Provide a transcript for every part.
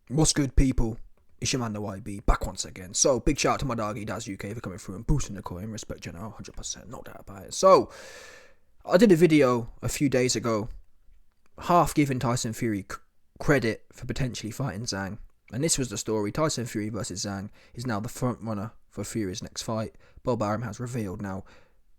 What's good, people? It's your man, the YB, back once again. So, big shout out to my doggy, Daz UK, for coming through and boosting the coin. Respect, you know, 100%, no doubt about it. So, I did a video a few days ago, half giving Tyson Fury credit for potentially fighting Zhang. And this was the story. Tyson Fury versus Zhang is now the front runner for Fury's next fight. Bob Arum has revealed now.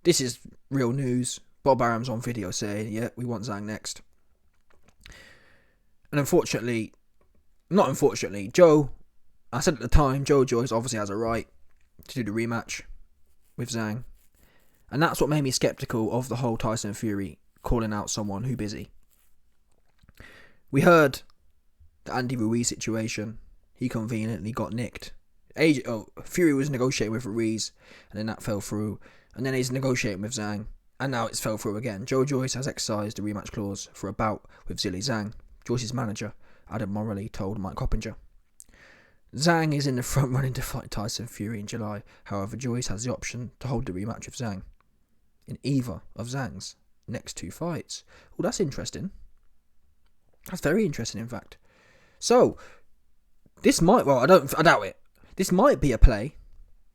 This is real news. Bob Arum's on video saying, yeah, we want Zhang next. And Joe, I said at the time, Joe Joyce obviously has a right to do the rematch with Zhang. And that's what made me sceptical of the whole Tyson Fury calling out someone who busy. We heard the Andy Ruiz situation. He conveniently got nicked. Fury was negotiating with Ruiz, and then that fell through. And then he's negotiating with Zhang, and now it's fell through again. Joe Joyce has exercised the rematch clause for a bout with Zilly Zhang. Joyce's manager, Adam Morley, told Mike Coppinger. Zhang is in the front running to fight Tyson Fury in July. However, Joyce has the option to hold the rematch with Zhang in either of Zhang's next two fights. Well, that's interesting. That's very interesting, in fact. So, this might, I doubt it. This might be a play.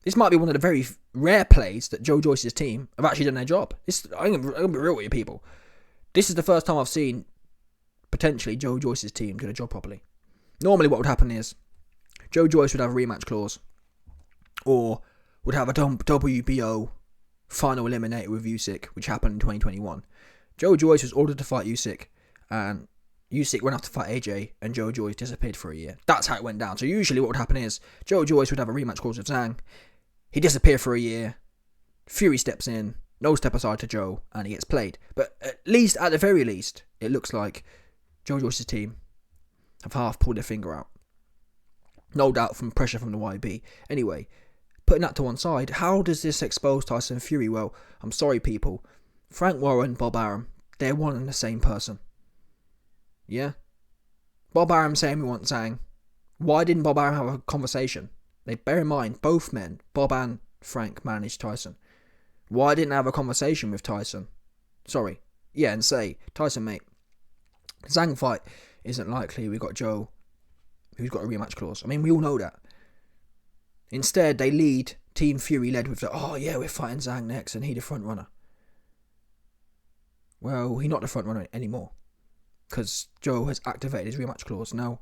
This might be one of the very rare plays that Joe Joyce's team have actually done their job. I'm going to be real with you, people. This is the first time I've seen potentially Joe Joyce's team do the job properly. Normally what would happen is Joe Joyce would have a rematch clause or would have a WBO final eliminator with Usyk, which happened in 2021. Joe Joyce was ordered to fight Usyk, and Usyk went off to fight AJ, and Joe Joyce disappeared for a year. That's how it went down. So usually what would happen is Joe Joyce would have a rematch clause with Zhang. He disappeared for a year. Fury steps in, no step aside to Joe, and he gets played. But at the very least, it looks like Joe Joyce's team have half pulled their finger out. No doubt from pressure from the YB. Anyway, putting that to one side, how does this expose Tyson Fury? Well, I'm sorry, people. Frank Warren, Bob Arum, they're one and the same person. Yeah? Bob Arum saying we want Zhang. Why didn't Bob Arum have a conversation? Bear in mind, both men, Bob and Frank, managed Tyson. Why didn't I have a conversation with Tyson? Sorry. Yeah, and say, Tyson, mate, Zhang fight isn't likely. We got Joe, who's got a rematch clause. I mean, we all know that. Instead, they lead Team Fury led with we're fighting Zhang next, and he the front runner. Well, he's not the front runner anymore, because Joe has activated his rematch clause. Now,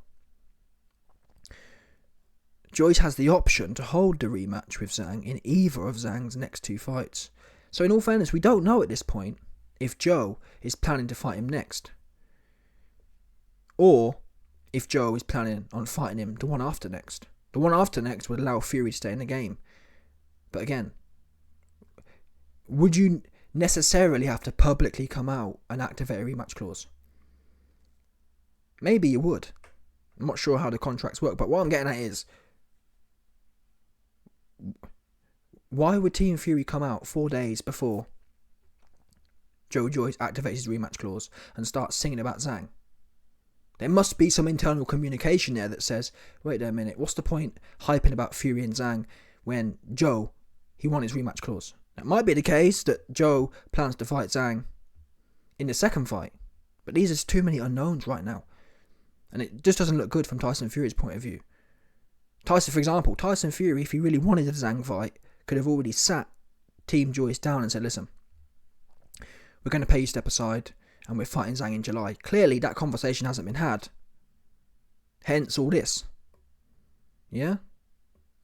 Joyce has the option to hold the rematch with Zhang in either of Zhang's next two fights. So in all fairness, we don't know at this point if Joe is planning to fight him next, or if Joe is planning on fighting him the one after next. The one after next would allow Fury to stay in the game. But again, would you necessarily have to publicly come out and activate a rematch clause? Maybe you would. I'm not sure how the contracts work, but what I'm getting at is, why would Team Fury come out 4 days before Joe Joyce activates his rematch clause and start singing about Zhang? There must be some internal communication there that says, wait a minute, what's the point hyping about Fury and Zhang when Joe, he won his rematch clause? It might be the case that Joe plans to fight Zhang in the second fight, but these are too many unknowns right now. And it just doesn't look good from Tyson Fury's point of view. For example, Tyson Fury, if he really wanted a Zhang fight, could have already sat Team Joyce down and said, listen, we're going to pay you step aside, and we're fighting Zhang in July. Clearly, that conversation hasn't been had. Hence all this. Yeah?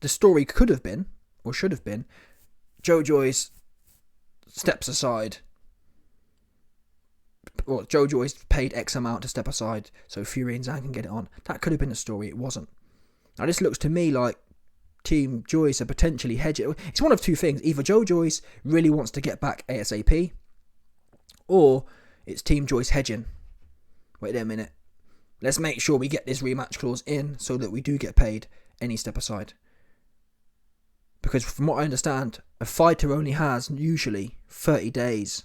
The story could have been, or should have been, Joe Joyce steps aside. Well, Joe Joyce paid X amount to step aside so Fury and Zhang can get it on. That could have been the story. It wasn't. Now, this looks to me like Team Joyce are potentially hedging. It's one of two things. Either Joe Joyce really wants to get back ASAP, or it's Team Joyce hedging. Wait a minute. Let's make sure we get this rematch clause in so that we do get paid any step aside. Because from what I understand, a fighter only has usually 30 days.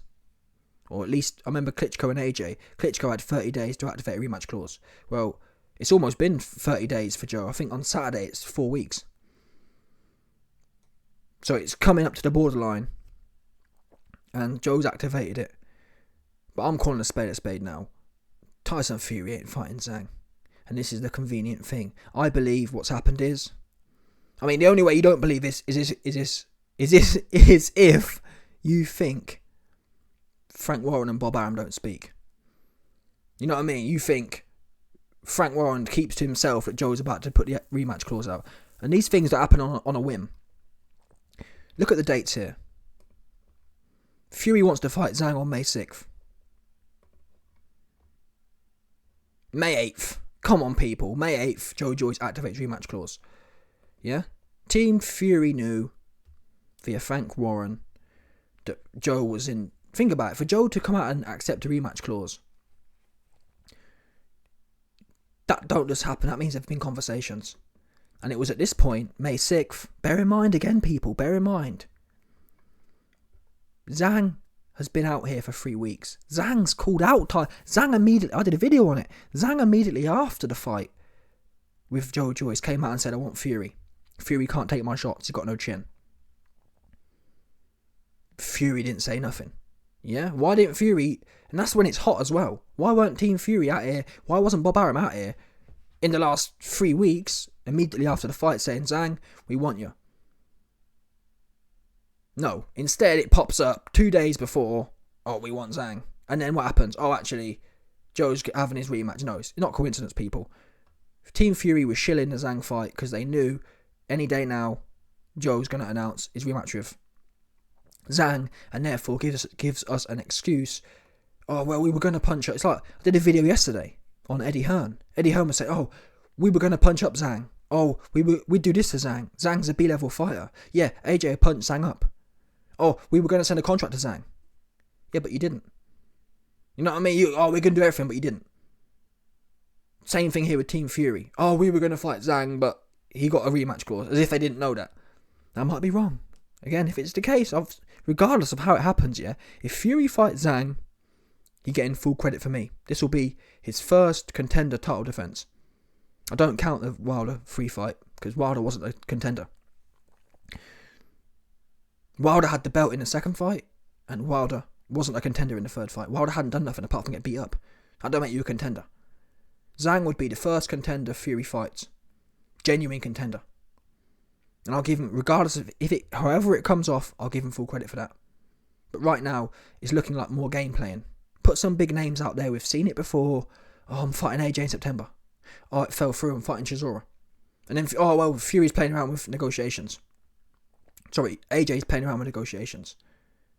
Or at least, I remember Klitschko and AJ. Klitschko had 30 days to activate a rematch clause. Well, it's almost been 30 days for Joe. I think on Saturday it's 4 weeks. So it's coming up to the borderline. And Joe's activated it. But I'm calling a spade now. Tyson Fury ain't fighting Zhang. And this is the convenient thing. I believe what's happened is, I mean, the only way you don't believe this is if you think Frank Warren and Bob Arum don't speak. You know what I mean? You think Frank Warren keeps to himself that Joe's about to put the rematch clause out. And these things don't happen on a whim. Look at the dates here. Fury wants to fight Zhang on May 6th. May 8th. Come on, people. May 8th, Joe Joyce activates rematch clause. Yeah? Team Fury knew via Frank Warren that Joe was in... Think about it. For Joe to come out and accept a rematch clause, that don't just happen. That means there have been conversations. And it was at this point, May 6th. Bear in mind again, people. Bear in mind. Zhang has been out here for 3 weeks. Zhang's called out. Zhang immediately... I did a video on it. Zhang immediately after the fight with Joe Joyce came out and said, I want Fury. Fury can't take my shots. He's got no chin. Fury didn't say nothing. Yeah? Why didn't Fury... And that's when it's hot as well. Why weren't Team Fury out here? Why wasn't Bob Arum out here in the last 3 weeks, immediately after the fight, saying, Zhang, we want you? No. Instead, it pops up 2 days before, oh, we want Zhang. And then what happens? Oh, actually, Joe's having his rematch. No, it's not coincidence, people. Team Fury was shilling the Zhang fight because they knew any day now Joe's going to announce his rematch with Zhang, and therefore gives us an excuse. Oh, well, we were going to punch up. It's like, I did a video yesterday on Eddie Hearn. Eddie Hearn was saying, oh, we were going to punch up Zhang. Oh, we'd do this to Zhang. Zhang's a B-level fighter. Yeah, AJ punched Zhang up. Oh, we were going to send a contract to Zhang. Yeah, but you didn't. You know what I mean? We can do everything, but you didn't. Same thing here with Team Fury. Oh, we were going to fight Zhang, but he got a rematch clause. As if they didn't know that. That might be wrong. Again, if it's the case, regardless of how it happens, yeah, if Fury fights Zhang, he's getting full credit for me. This will be his first contender title defense. I don't count the Wilder free fight, because Wilder wasn't a contender. Wilder had the belt in the second fight, and Wilder wasn't a contender in the third fight. Wilder hadn't done nothing apart from get beat up. That don't make you a contender. Zhang would be the first contender Fury fights. Genuine contender. And I'll give him, regardless of however it comes off, I'll give him full credit for that. But right now, it's looking like more game playing. Put some big names out there. We've seen it before. Oh, I'm fighting AJ in September. Oh, it fell through. I'm fighting Chisora. And then, Fury's playing around with negotiations. Sorry, AJ's playing around with negotiations.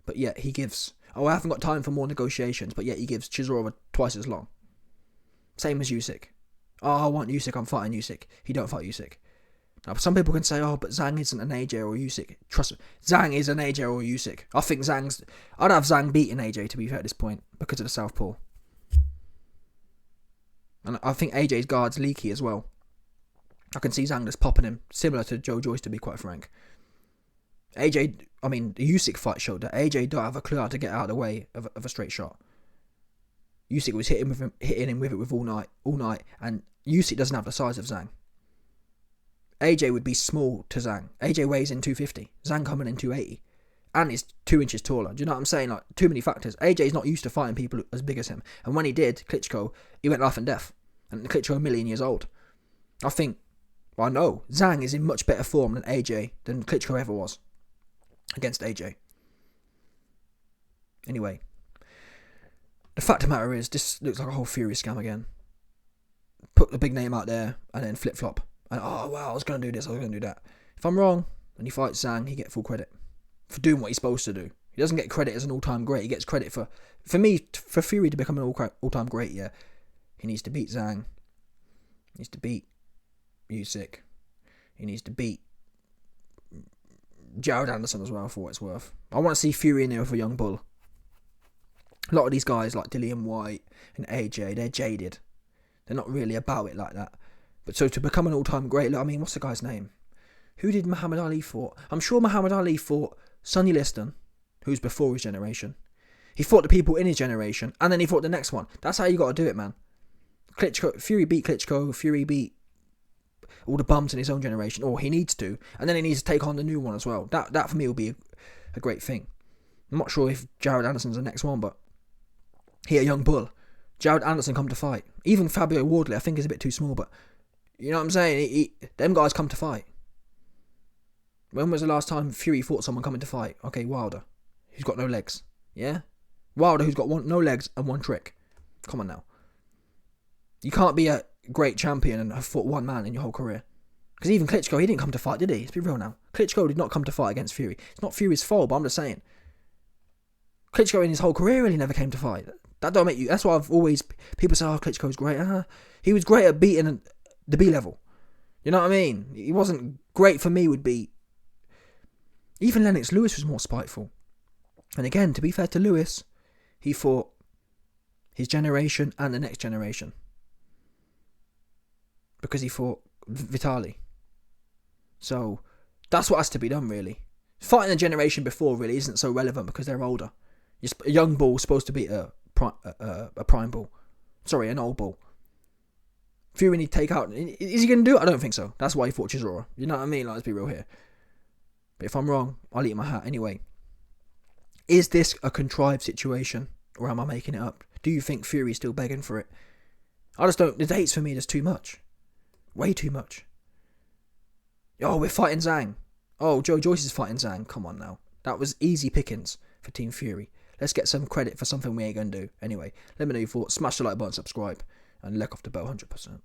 But yet he gives... Oh, I haven't got time for more negotiations. But yet he gives Chisora twice as long. Same as Usyk. Oh, I want Usyk. I'm fighting Usyk. He don't fight Usyk. Now, some people can say, oh, but Zhang isn't an AJ or Usyk. Trust me. Zhang is an AJ or Usyk. I think I'd have Zhang beating AJ, to be fair, at this point. Because of the southpaw. And I think AJ's guard's leaky as well. I can see Zhang just popping him. Similar to Joe Joyce, to be quite frank. The Usyk fight showed that AJ don't have a clue how to get out of the way of a straight shot. Usyk was hitting him with it all night, and Usyk doesn't have the size of Zhang. AJ would be small to Zhang. AJ weighs in 250. Zhang coming in 280. And is 2 inches taller. Do you know what I'm saying? Like, too many factors. AJ's not used to fighting people as big as him. And when he did, Klitschko, he went life and death. And Klitschko a million years old. I know, Zhang is in much better form than Klitschko ever was. Against AJ. Anyway. The fact of the matter is, this looks like a whole Fury scam again. Put the big name out there, and then flip-flop. And, oh, wow, I was going to do this, I was going to do that. If I'm wrong, and he fights Zhang, he gets full credit. For doing what he's supposed to do. He doesn't get credit as an all-time great. He gets credit for Fury to become an all-time great, yeah. He needs to beat Zhang. He needs to beat Usyk. He needs to beat Jared Anderson as well, for what it's worth. I want to see Fury in there with a young bull. A lot of these guys, like Dillian White and AJ, they're jaded. They're not really about it like that. But so to become an all-time great, I mean, what's the guy's name? Who did Muhammad Ali fought? I'm sure Muhammad Ali fought Sonny Liston, who's before his generation. He fought the people in his generation, and then he fought the next one. That's how you got to do it, man. Fury beat Klitschko. Fury beat all the bums in his own generation, or he needs to, and then he needs to take on the new one as well. That for me will be a great thing. I'm not sure if Jared Anderson's the next one, but he a young bull. Jared Anderson come to fight. Even Fabio Wardley, I think, is a bit too small, but you know what I'm saying? Them guys come to fight. When was the last time Fury fought someone coming to fight? Okay, Wilder, who's got no legs. Yeah? Wilder, who's got no legs and one trick. Come on now. You can't be a great champion and have fought one man in your whole career. Because even Klitschko, he didn't come to fight, did he? Let's be real now. Klitschko did not come to fight against Fury. It's not Fury's fault, but I'm just saying. Klitschko in his whole career really never came to fight. That don't make you... That's why I've always... People say, oh, Klitschko's great. He was great at beating the B level. You know what I mean? He wasn't great for me would be... Even Lennox Lewis was more spiteful. And again, to be fair to Lewis, he fought his generation and the next generation. Because he fought Vitaly. So, that's what has to be done, really. Fighting the generation before really isn't so relevant because they're older. A young bull's supposed to beat a prime bull. Sorry, an old bull. Fury need to take out... Is he going to do it? I don't think so. That's why he fought Chisora. You know what I mean? Like, let's be real here. But if I'm wrong, I'll eat my hat. Anyway, is this a contrived situation? Or am I making it up? Do you think Fury's still begging for it? I just don't... The dates for me, there's too much. Way too much. Oh, we're fighting Zhang. Oh, Joe Joyce is fighting Zhang. Come on now. That was easy pickings for Team Fury. Let's get some credit for something we ain't going to do. Anyway, let me know your thoughts. Smash the like button, subscribe, and lick off the bell 100%.